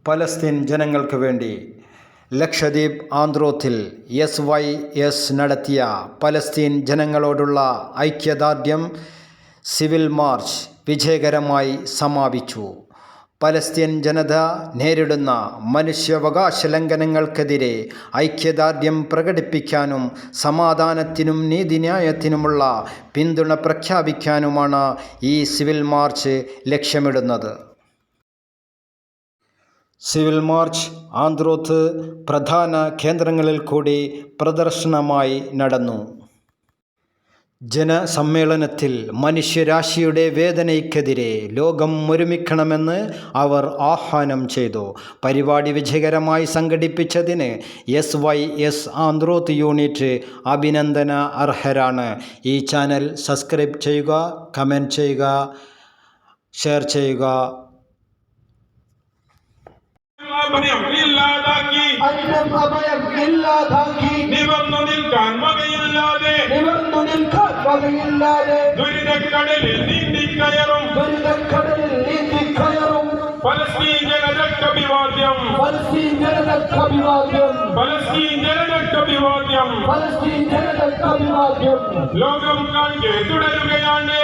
Palestine ജനങ്ങൾക്ക് വേണ്ടി Lakshadweep ആന്ത്രോത്തിൽ SYS നടത്തിയ പലസ്തീൻ ജനങ്ങളോടുള്ള ഐക്യദാർഢ്യം സിവിൽ മാർച്ച് വിജയകരമായി സമാപിച്ചു. പലസ്തീൻ ജനത നേരിടുന്ന മനുഷ്യാവകാശ ലംഘനങ്ങൾക്കെതിരെ ഐക്യദാർഢ്യം പ്രകടിപ്പിക്കാനും സമാധാനത്തിനും നീതിന്യായത്തിനുമുള്ള പിന്തുണ പ്രഖ്യാപിക്കാനുമാണ് ഈ സിവിൽ മാർച്ച് ലക്ഷ്യമിടുന്നത്. സിവിൽ മാർച്ച് ആന്ത്രോത്ത് പ്രധാന കേന്ദ്രങ്ങളിൽ കൂടി പ്രദർശനമായി നടന്നു. ജനസമ്മേളനത്തിൽ മനുഷ്യരാശിയുടെ വേദനയ്ക്കെതിരെ ലോകം ഒരുമിക്കണമെന്ന് അവർ ആഹ്വാനം ചെയ്തു. പരിപാടി വിജയകരമായി സംഘടിപ്പിച്ചതിന് SYS ആന്ത്രോത്ത് യൂണിറ്റ് അഭിനന്ദന അർഹരാണ്. ഈ ചാനൽ സബ്സ്ക്രൈബ് ചെയ്യുക, കമൻറ്റ് ചെയ്യുക, ഷെയർ ചെയ്യുക. നിവർന്നു നിൽക്കാൻ വകയില്ലാതെ ദുരിതക്കടലിൽ നീന്തിക്കയറും പലസ്തീൻ ജനതക്കഭിവാദ്യം ലോകം കാൺകെ തുടരുകയാണ്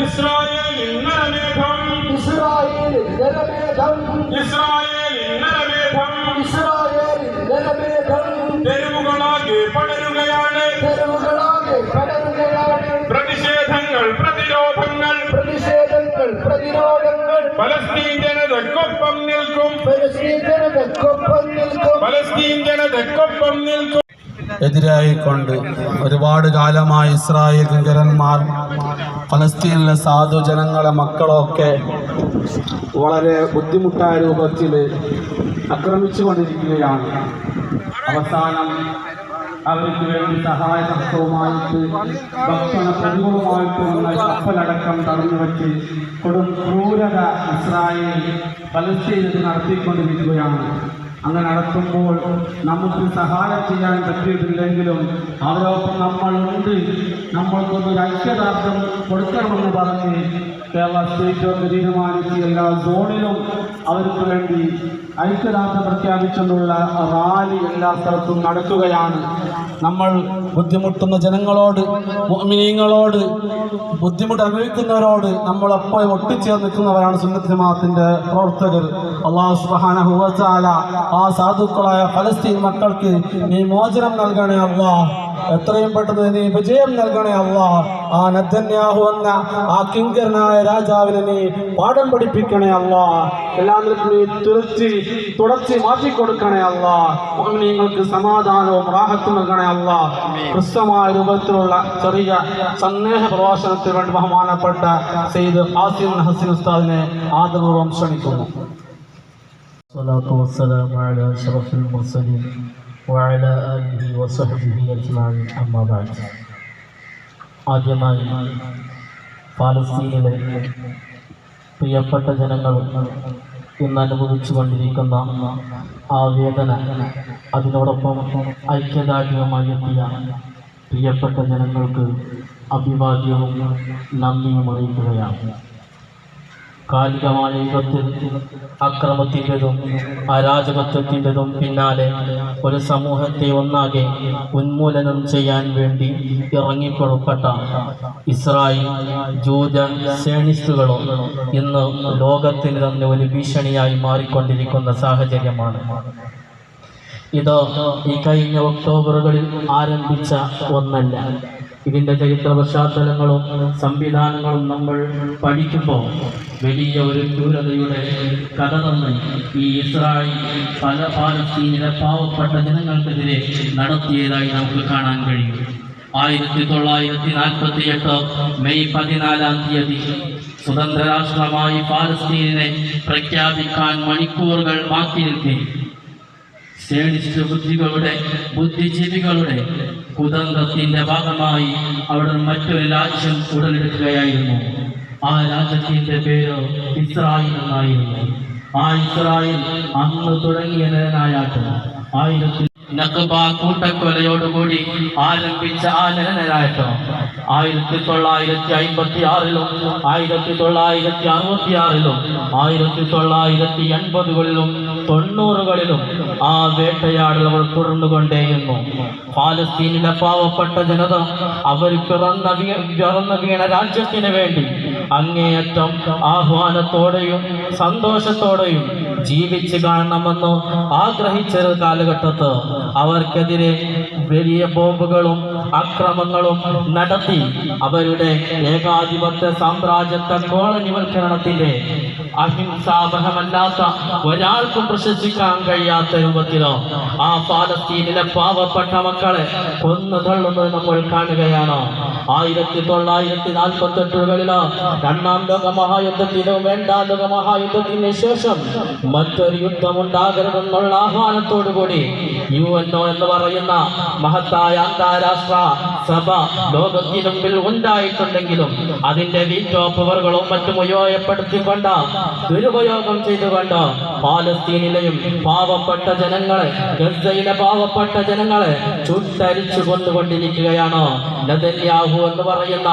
ഇസ്രായേലിൻ നരമേധം തെരുവുകളാകെ പടരുകയാണ്. പ്രതിഷേധങ്ങൾ പ്രതിരോധങ്ങൾ പലസ്തീൻ ജനതക്കൊപ്പം നിൽക്കും. എതിരായിക്കൊണ്ട് ഒരുപാട് കാലമായി ഇസ്രായേൽ കിങ്കരന്മാർ ഫലസ്തീനിലെ സാധു ജനങ്ങളെ മക്കളൊക്കെ വളരെ ബുദ്ധിമുട്ടായ രൂപത്തിൽ ആക്രമിച്ചു കൊണ്ടിരിക്കുകയാണ്. അവസാനം അവർക്ക് വേണ്ടി സഹായ ഹസ്തവുമായിട്ട് ഭക്ഷണ പ്രതികളുമായിട്ട് വന്ന കപ്പലടക്കം തടഞ്ഞു വച്ച് കൊടും ക്രൂരത ഇസ്രായേൽ ഫലസ്തീനിൽ നടത്തിക്കൊണ്ടിരിക്കുകയാണ്. അങ്ങനെ നടത്തുമ്പോൾ നമുക്ക് സഹായം ചെയ്യാൻ പറ്റിയിട്ടില്ലെങ്കിലും അവരൊപ്പം നമ്മളുണ്ട്, നമ്മൾക്കൊന്നൊരു ഐക്യദാർഢ്യം കൊടുക്കണമെന്ന് പറഞ്ഞ് കേരള സ്റ്റേറ്റ് ഒക്കെ തീരുമാനിച്ച് എല്ലാ സോണിലും അവർക്ക് വേണ്ടി ഐക്യദാർഢ്യം പ്രഖ്യാപിച്ചുകൊണ്ടുള്ള റാലി എല്ലാ സ്ഥലത്തും നടക്കുകയാണ്. നമ്മൾ ബുദ്ധിമുട്ടുന്ന ജനങ്ങളോട്, മുഅ്മിനീങ്ങളോട്, ബുദ്ധിമുട്ട് അനുഭവിക്കുന്നവരോട് നമ്മളെപ്പോഴും ഒട്ടിച്ചേർന്ന് നിൽക്കുന്നവരാണ് സുന്നത്ത് ജമാഅത്തിന്റെ പ്രവർത്തകർ. അല്ലാഹു സുബ്ഹാനഹു വ തആല ആ സാധുക്കളായ ഫലസ്തീൻ മക്കൾക്ക് നീ മോചനം നൽകണേ അല്ലാഹ്, എത്രയും പെട്ടെന്ന് നീ വിജയം നൽകണേ അല്ലാഹ്. ആ നെതന്യാഹു എന്ന ആ കിങ്കരനായ രാജാവിനെ നീ പാഠം പഠിപ്പിക്കണേ അല്ലാഹ്. എല്ലാവർക്കും നീ തുടച്ച് മാറ്റിക്കൊടുക്കണേ അല്ലാഹ്. മുഅ്മിനീങ്ങൾക്ക് സമാധാനവും റാഹത്തും നൽകണേ അല്ലാഹ്. ഹ്രസ്വമായ രൂപത്തിലുള്ള ചെറിയ സന്ദേഹ പ്രഭാഷണത്തിന് വേണ്ടി ബഹുമാനപ്പെട്ട സയ്യിദ് ഖാസിം ഹസൻ ഉസ്താദിനെ ആദരപൂർവ്വം ക്ഷണിക്കുന്നു. الصلاة والسلام على أشرف المرسلين وعلى آله وصحبه أجمعين أما بعد. ആദ്യമായി ഫലസ്തീനിലെ പ്രിയപ്പെട്ട ജനങ്ങൾ ഇന്ന് അനുഭവിച്ചു കൊണ്ടിരിക്കുന്ന ആ വേദന, അതിനോടൊപ്പം ഐക്യദാർഢ്യവുമായി എത്തിയ പ്രിയപ്പെട്ട ജനങ്ങൾക്ക് അഭിവാദ്യവും നന്ദിയും അറിയിക്കുകയാണ്. കാലികമായ യുഗത്തിൽ അക്രമത്തിൻ്റെതും അരാജകത്വത്തിൻ്റെതും പിന്നാലെ ഒരു സമൂഹത്തെ ഒന്നാകെ ഉന്മൂലനം ചെയ്യാൻ വേണ്ടി ഇറങ്ങിപ്പുറപ്പെട്ട ഇസ്രായേൽ ജൂത സേണിസ്റ്റുകളോ ഇന്ന് ലോകത്തിന് തന്നെ ഒരു ഭീഷണിയായി മാറിക്കൊണ്ടിരിക്കുന്ന സാഹചര്യമാണ്. ഇത് ഈ കഴിഞ്ഞ ഒക്ടോബറുകളിൽ ആരംഭിച്ച ഒന്നല്ല. ഇതിൻ്റെ ചരിത്ര പശ്ചാത്തലങ്ങളും സംവിധാനങ്ങളും നമ്മൾ പഠിക്കുമ്പോൾ വലിയ ഒരു ക്രൂരതയുടെ കഥ തന്നെ ഈ ഇസ്രായേൽ പല പാലസ്തീനിലെ പാവപ്പെട്ട ജനങ്ങൾക്കെതിരെ നടത്തിയതായി നമുക്ക് കാണാൻ കഴിയും. 1948 മെയ് 14 സ്വതന്ത്ര രാഷ്ട്രമായി പാലസ്തീനിനെ പ്രഖ്യാപിക്കാൻ മണിക്കൂറുകൾ ബാക്കി നിൽക്കെ സേണിസ്റ്റ് ബുദ്ധിജീവികളുടെ കുതന്ത്രത്തിന്റെ ഭാഗമായി അവിടെ മറ്റൊരു രാജ്യം ഉടലെടുക്കുകയായിരുന്നു. ആ രാജ്യത്തിന്റെ പേര് ഇസ്രായേൽ എന്നായിരുന്നു. ആ ഇസ്രായേൽ അന്ന് തുടങ്ങിയ നേരനായാട്ട് നഖബ കൂട്ടക്കൊലയോടുകൂടി ആരംഭിച്ച ആ നരനരാട്ടം 1956-ലും 1966-ലും 1980-കളിലും 90-കളിലും ആ വേട്ടയാടൽ അവർ തുടർന്നുകൊണ്ടേയിരുന്നു. ഫലസ്തീനിലെ പാവപ്പെട്ട ജനത അവർ പിറന്നു വീണ രാജ്യത്തിന് വേണ്ടി അങ്ങേയറ്റം ആഹ്വാനത്തോടെയും സന്തോഷത്തോടെയും ജീവിച്ച് കാണണമെന്ന് ആഗ്രഹിച്ച കാലഘട്ടത്ത് അവർക്കെതിരെ വലിയ ബോംബുകളും അക്രമങ്ങളും നടത്തി അവരുടെ ഏകാധിപത്യ സാമ്രാജ്യത്വ കോളനിവൽക്കരണത്തിന്റെ അഹിംസാപഹമല്ലാത്ത ഒരാൾക്കും പ്രശംസിക്കാൻ കഴിയാത്ത രൂപത്തിലോ ആ പാലസ്തീനിലെ പാവപ്പെട്ട മക്കളെ കൊന്നു തള്ളുന്നത് നമ്മൾ കാണുകയാണ്. 1948-കളിലോ രണ്ടാം ലോക മഹായുദ്ധത്തിനോ രണ്ടാം ലോക മഹായുദ്ധത്തിന് ശേഷം മറ്റൊരു യുദ്ധമുണ്ടാകരുതെന്നുള്ള ആഹ്വാനത്തോടുകൂടി UNO എന്ന് പറയുന്ന മഹത്തായ അന്താരാഷ്ട്ര സഭ ലോകത്തിനു മുമ്പിൽ ഉണ്ടായിട്ടുണ്ടെങ്കിലും അതിന്റെ വീറ്റോ പവറുകളും മറ്റും ഉപയോഗപ്പെടുത്തിക്കൊണ്ട് ദുരുപയോഗം ചെയ്തുകൊണ്ട് പാലസ്തീനിലെയും പാവപ്പെട്ട ജനങ്ങളെ ഗസയിലെ പാവപ്പെട്ട ജനങ്ങളെ ചുട്ടരിച്ചു കൊണ്ടുകൊണ്ടിരിക്കുകയാണ് നെതന്യാഹു എന്ന് പറയുന്ന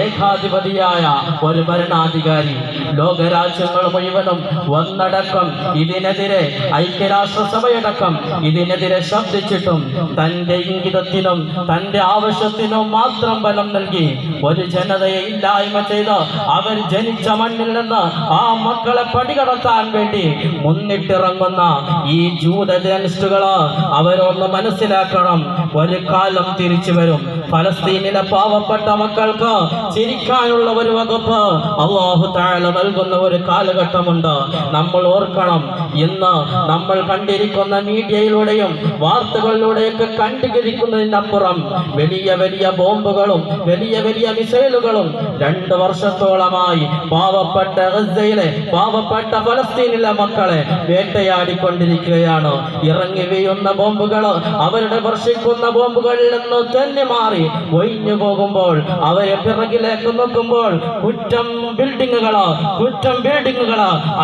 ഏകാധിപതിയായ ഒരു ഭരണാധികാരി. ലോകരാജ്യങ്ങൾ മുഴുവനും ഒന്നടക്കം ഇതിനെതിരെ ഐക്യരാഷ്ട്രസഭയടക്കം ഇതിനെതിരെ ശബ്ദിച്ചിട്ടും തന്റെ ഇംഗിതത്തിനും തന്റെ ആവശ്യത്തിനും മാത്രം ബലം നൽകി ഒരു ജനതയെ ഇല്ലായ്മ ചെയ്ത് അവർ ജനിച്ച മണ്ണിൽ നിന്ന് ആ മക്കളെ പടികടത്താൻ വേണ്ടി മുന്നിട്ടിറങ്ങുന്ന ഈ ജൂതജനിസ്റ്റുകള് അവരൊന്ന് മനസ്സിലാക്കണം, ഒരു കാലം തിരിച്ചു വരും. ഫലസ്തീനിലെ പാവപ്പെട്ട മക്കൾക്ക് ചിരിക്കാനുള്ള ഒരു വകുപ്പ് അല്ലാഹു തആല നൽകുന്ന ഒരു കാലഘട്ടമുണ്ട്. നമ്മൾ ഓർക്കണം, ഇന്ന് നമ്മൾ കണ്ടിരിക്കുന്ന മീഡിയയിലൂടെയും വാർത്തകളിലൂടെയൊക്കെ കണ്ടുകരിക്കുന്നതിന്റെ അപ്പുറം വലിയ വലിയ ബോംബുകളും വലിയ വലിയ മിസൈലുകളും 2 വർഷത്തോളമായി പാവപ്പെട്ട ഗസയിലെ പാവപ്പെട്ട ഫലസ്തീനിലെ മക്കളെ വേട്ടയാടിക്കൊണ്ടിരിക്കുകയാണ്. ഇറങ്ങി വീഴുന്ന ബോംബുകൾ അവരുടെ വർഷിക്കുന്ന ബോംബുകളിൽ നിന്ന് തന്നെ മാറി ഒഴിഞ്ഞു പോകുമ്പോൾ അവരെ പിറകിലേക്ക് നോക്കുമ്പോൾ കുറ്റം ബിൽഡിങ്ങുകള്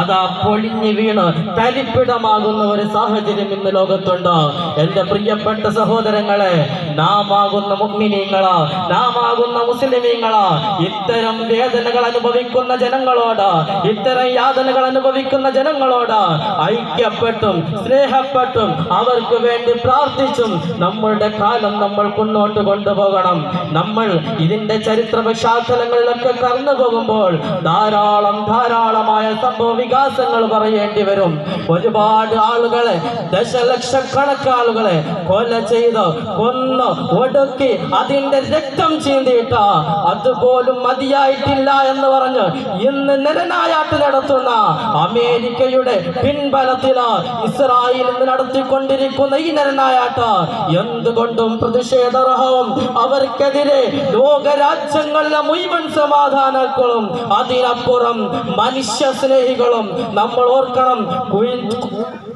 അതാ പൊളിഞ്ഞു വീണ് തരിപ്പിടമാകുന്ന ഒരു സാഹചര്യം ഇന്ന് ലോകത്തുണ്ട്. എന്റെ പ്രിയപ്പെട്ട സഹോദരങ്ങളെ, നാം ആകുന്ന മുഅ്മിനീങ്ങള്, നാം ആകുന്ന മുസ്ലിമീങ്ങള് ഇത്തരം വേദനകൾ അനുഭവിക്കുന്ന ജനങ്ങളോട്, ഇത്തരം യാതനകൾ അനുഭവിക്കുന്ന ജനങ്ങളോട് ഐക്യപ്പെട്ടും സ്നേഹപ്പെട്ടും അവർക്ക് വേണ്ടി പ്രാർത്ഥിച്ചും നമ്മളുടെ കാലം നമ്മൾ മുന്നോട്ട് കൊണ്ടുപോകണം. നമ്മൾ ഇതിന്റെ ചരിത്ര പശ്ചാത്തലങ്ങളിലൊക്കെ കടന്നു പോകുമ്പോൾ ധാരാളമായ സംഭവ വികാസങ്ങൾ പറയേണ്ടി വരും. ഒരുപാട് ആളുകളെ, ദശലക്ഷക്കണക്കാളുകളെ കൊല ചെയ്ത് കൊന്ന് ഒടുക്കി അതിന്റെ രക്തം ചീന്തിയിട്ട് അതുപോലും മതിയായിട്ടില്ല എന്ന് പറഞ്ഞ് ഇന്ന് നിരനായാട്ട് നടത്തുന്ന അമേരിക്കയുടെ പിൻബലത്തില് ഇസ്രായേൽ ഇന്ന് നടത്തിക്കൊണ്ടിരിക്കുന്ന ഈ നിരനായാട്ട് എന്തുകൊണ്ടും പ്രതിഷേധാർഹവും. അവർക്കെതിരെ ലോകരാജ്യങ്ങളിലെ മുഴുവൻ സമാധാനങ്ങളും അതിനപ്പുറം മനുഷ്യ സ്നേഹികളും നമ്മൾ ഓർക്കണം.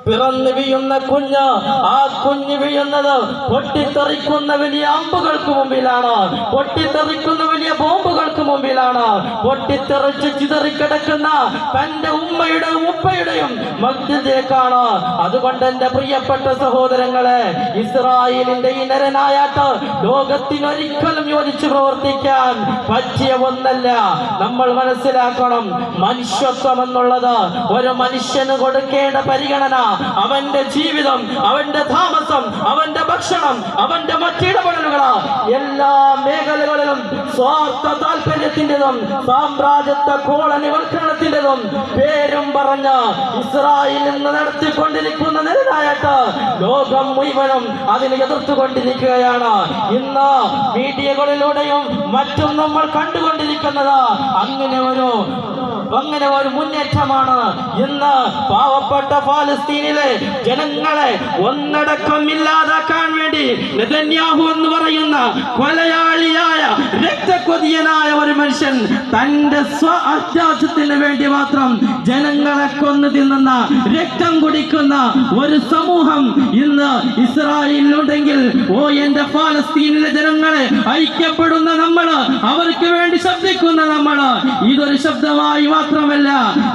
പിറന്നു വീഴുന്ന കുഞ്ഞ്, ആ കുഞ്ഞ് വീഴുന്നത് പൊട്ടിത്തെറിക്കുന്ന വലിയ അമ്പുകൾക്ക് മുമ്പിലാണ്, പൊട്ടിത്തെറിക്കുന്ന വലിയ ബോംബുകൾക്ക് മുമ്പിലാണ്, പൊട്ടിത്തെറിച്ച് ചിതറിക്കിടക്കുന്ന തന്റെ ഉമ്മയുടെയും ഉപ്പയുടെയും മധ്യത്തിലേക്കാണ്. അതുകൊണ്ട് എന്റെ പ്രിയപ്പെട്ട സഹോദരങ്ങളെ, ഇസ്രായേലിന്റെ ഈ നരനായാട്ട് ലോകത്തിനൊരിക്കലും യോജിച്ച് പ്രവർത്തിക്കാൻ പറ്റിയ ഒന്നല്ല. നമ്മൾ മനസ്സിലാക്കണം, മനുഷ്യത്വം എന്നുള്ളത് ഒരു മനുഷ്യന് കൊടുക്കേണ്ട പരിഗണന, അവന്റെ ജീവിതം, അവന്റെ താമസം, അവന്റെ ഭക്ഷണം, അവന്റെ മറ്റിടപെടലുകൾ എല്ലാ മേഖലകളിലും സ്വാർത്ഥ താല്പര്യത്തിൻ്റെതും സാമ്രാജ്യത്വ കോളനിവൽക്കരണത്തിൻ്റെതും പേരും പറഞ്ഞ് ഇസ്രായേൽ ഇന്ന് നടത്തിക്കൊണ്ടിരിക്കുന്ന നിരനായിട്ട് ലോകം മുഴുവനും അതിനെ എതിർത്തുകൊണ്ടിരിക്കുകയാണ്. ഇന്ന് മീഡിയകളിലൂടെയും മറ്റും നമ്മൾ കണ്ടുകൊണ്ടിരിക്കുന്നത് അങ്ങനെ ഒരു മുന്നേറ്റമാണ്. ഇന്ന് പാവപ്പെട്ട ഫലസ്തീനിലെ ജനങ്ങളെ ഒന്നടക്കം ഇല്ലാതാക്കാൻ വേണ്ടി നെതന്യാഹു എന്ന് പറയുന്ന കൊലയാളിയായ രക്തക്കൊതിയനായ ഒരു മനുഷ്യൻ തന്റെ സ്വാർത്ഥത്തിന് വേണ്ടി മാത്രം ജനങ്ങളെ കൊന്നു തിന്നുന്ന, രക്തം കുടിക്കുന്ന ഒരു സമൂഹം ഇന്ന് ഇസ്രായേലിലുണ്ടെങ്കിൽ, എന്റെ ഫലസ്തീനിലെ ജനങ്ങളെ ഐക്യപ്പെടുന്ന നമ്മൾ അവർക്ക് വേണ്ടി ശബ്ദ വിശ്വസിക്കുന്ന നമ്മൾ ഇതൊരു ശബ്ദമായി മാത്രമല്ല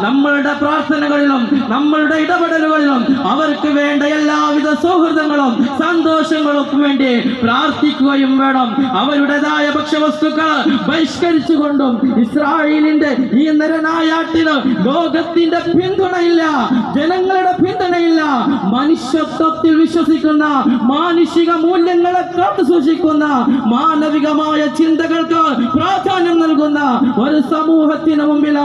നമ്മളുടെ പ്രാർത്ഥനകളിലും നമ്മളുടെ ഇടപെടലുകളിലും അവർക്ക് വേണ്ട എല്ലാവിധ സൗഹൃദങ്ങളും സന്തോഷങ്ങളും വേണ്ടി പ്രാർത്ഥിക്കുകയും വേണം. അവരുടേതായ ഭക്ഷ്യവസ്തുക്കൾ ബഹിഷ്കരിച്ചുകൊണ്ടും ഇസ്രായേലിന്റെ ഈ നരനായാട്ടിന് ലോകത്തിന്റെ പിന്തുണയില്ല, ജനങ്ങളുടെ പിന്തുണയില്ല. മനുഷ്യത്വത്തിൽ വിശ്വസിക്കുന്ന മാനുഷിക മൂല്യങ്ങളെ കാത്തു സൂക്ഷിക്കുന്ന മാനവികമായ ചിന്തകൾക്ക് പ്രാധാന്യം നൽകുന്ന ഒരു സമൂഹത്തിന് മുമ്പിൽ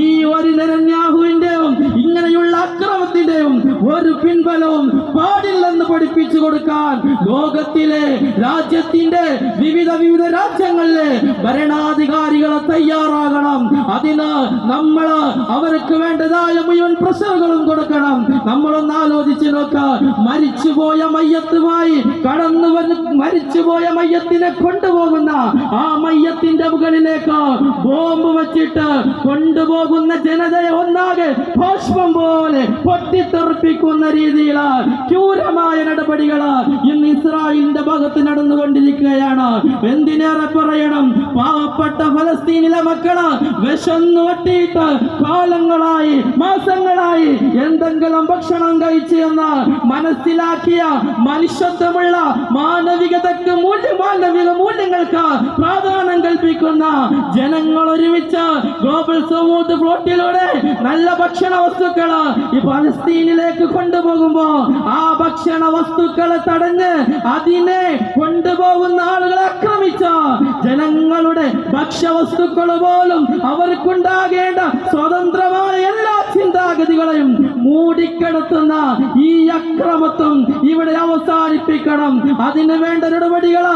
ഈ ഒരു നെതന്യാഹുവിന്റെയും ഇങ്ങനെയുള്ള അക്രമത്തിന്റെയും ഒരു പിൻബലവും പാടില്ലെന്ന് പഠിപ്പിച്ചു കൊടുക്കാൻ ലോകത്തിലെ രാജ്യത്തിന്റെ വിവിധ രാജ്യങ്ങളിലെ ഭരണാധികാരികളെ തയ്യാറാകണം. അതിന് നമ്മൾ അവർക്ക് വേണ്ടതായ മുഴുവൻ പ്രഷറുകളും കൊടുക്കണം. നമ്മളൊന്ന് ആലോചിച്ച് നോക്ക, മരിച്ചുപോയ മയ്യത്തുമായി മരിച്ചുപോയ മയ്യത്തിനെ കൊണ്ടുപോകുന്ന ആ മയ്യത്തിന്റെ മുകളിലേക്ക് ബോംബ് വച്ചിട്ട് കൊണ്ടുപോകുന്ന ജനതയെ ഒന്നാകെ ബാഷ്പം പോലെ പൊട്ടിത്തെറിപ്പിക്കുന്ന രീതിയിൽ ക്രൂരമായ നടപടികൾ ഇന്ന് ഇസ്രായേലിന്റെ ഭാഗത്ത് നടന്നുകൊണ്ടിരിക്കുകയാണ്. എന്തിനേറെ പറയണം, പാവപ്പെട്ട ഫലസ്തീനിലെ മക്കള് വിശന്നു വട്ടിയിട്ട് കാലങ്ങളായി മാസങ്ങളായി എന്തെങ്കിലും ഭക്ഷണം കഴിച്ചു എന്ന് മനസ്സിലാക്കിയ മനുഷ്യത്വമുള്ള മാനവികതയ്ക്ക് മാനവിക മൂല്യങ്ങൾക്ക് പ്രാധാന്യം കൽപ്പിക്കുന്ന ജനങ്ങൾ ഒരുമിച്ച് ഗ്ലോബൽ സൗത്ത് ഫ്ലോട്ടിലൂടെ നല്ല ഭക്ഷണ വസ്തുക്കള് ഈ പലസ്തീനിലേക്ക് കൊണ്ടുപോകുമ്പോ ആ ഭക്ഷണ വസ്തുക്കളെ തടഞ്ഞ് അതിനെ കൊണ്ടുപോകുന്ന ആളുകളെ ആക്രമിച്ച ജനങ്ങളുടെ ഭക്ഷ്യവസ്തുക്കൾ പോലും അവർക്കുണ്ടാകേണ്ട സ്വതന്ത്രമായ എല്ലാ ചിന്താഗതികളെയും മൂടിക്കിടത്തുന്ന ഈ അക്രമത്വം ഇവിടെ അവസാനിപ്പിക്കണം. അതിന് വേണ്ട നടപടികൾ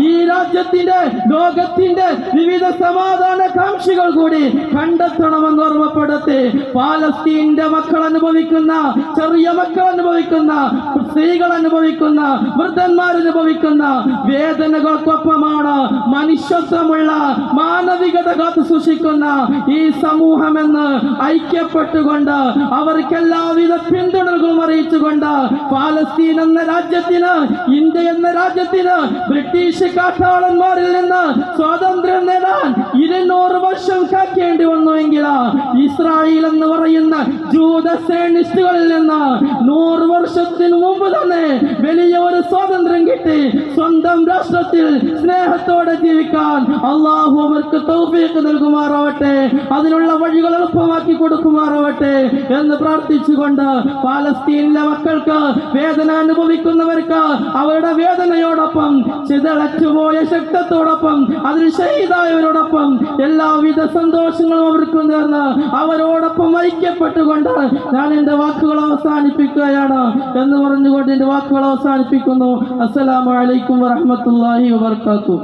ഈ രാജ്യത്തിന്റെ ലോകത്തിന്റെ വിവിധ സമാധാന കാംക്ഷികൾ കൂടി കണ്ടെത്തണമെന്ന് ഓർമ്മപ്പെടുത്തി പാലസ്തീന്റെ മക്കൾ അനുഭവിക്കുന്ന, ചെറിയ മക്കൾ അനുഭവിക്കുന്ന, സ്ത്രീകൾ അനുഭവിക്കുന്ന, വൃദ്ധന്മാരനുഭവിക്കുന്ന വേദനകൾക്കൊപ്പമാണ് മനുഷ്യത്വമുള്ള മാനവികത കാത്തു സൂക്ഷിക്കുന്ന ഈ സമൂഹമെന്ന് ഐക്യപ്പെട്ടുകൊണ്ട് അവർക്ക് എല്ലാവിധ പിന്തുണകളും അറിയിച്ചുകൊണ്ട് പാലസ്തീൻ എന്ന രാജ്യത്തിന്, ഇന്ത്യ എന്ന രാജ്യത്തിന് ബ്രിട്ടീഷ് കാട്ടാളന്മാരിൽ നിന്ന് സ്വാതന്ത്ര്യം നേടാൻ 200 വർഷം കാക്കേണ്ടി വന്നുവെങ്കിൽ ഇസ്രായേൽ എന്ന് പറയുന്ന ജൂത സേനിസ്റ്റുകളിൽ നിന്ന് 100 വർഷത്തിന് മുമ്പ് തന്നെ വലിയ ഒരു സ്വാതന്ത്ര്യം കിട്ടി. സ്വന്തം രാഷ്ട്രത്തിൽ സ്നേഹത്തോടെ ജീവിക്കാൻ അള്ളാഹു അവർക്ക് തൗഫീഖ് നൽകുമാറാവട്ടെ, അതിനുള്ള വഴികൾ എളുപ്പമാക്കി കൊടുക്കുമാറാവട്ടെ എന്ന് പ്രാർത്ഥിച്ചുകൊണ്ട് പാലസ്തീനിലെ മക്കൾക്ക്, വേദന അനുഭവിക്കുന്നവർക്ക് അവരുടെ വേദനയോടൊപ്പം, ചിതളച്ചുപോയ ശക്തത്തോടൊപ്പം, അതിന് ഷഹീദായവരോടൊപ്പം എല്ലാവിധ സന്തോഷങ്ങളും അവർക്ക് നേർന്ന് അവരോടൊപ്പം ഐക്യപ്പെട്ടുകൊണ്ട് ഞാൻ എൻ്റെ വാക്കുകൾ അവസാനിപ്പിക്കുകയാണ് എന്ന് പറഞ്ഞുകൊണ്ട് എൻ്റെ വാക്കുകൾ അവസാനിപ്പിക്കുന്നു. അസ്സലാമു അലൈക്കും വറഹ്മത്തുള്ളാഹി വബറകാതുഹു.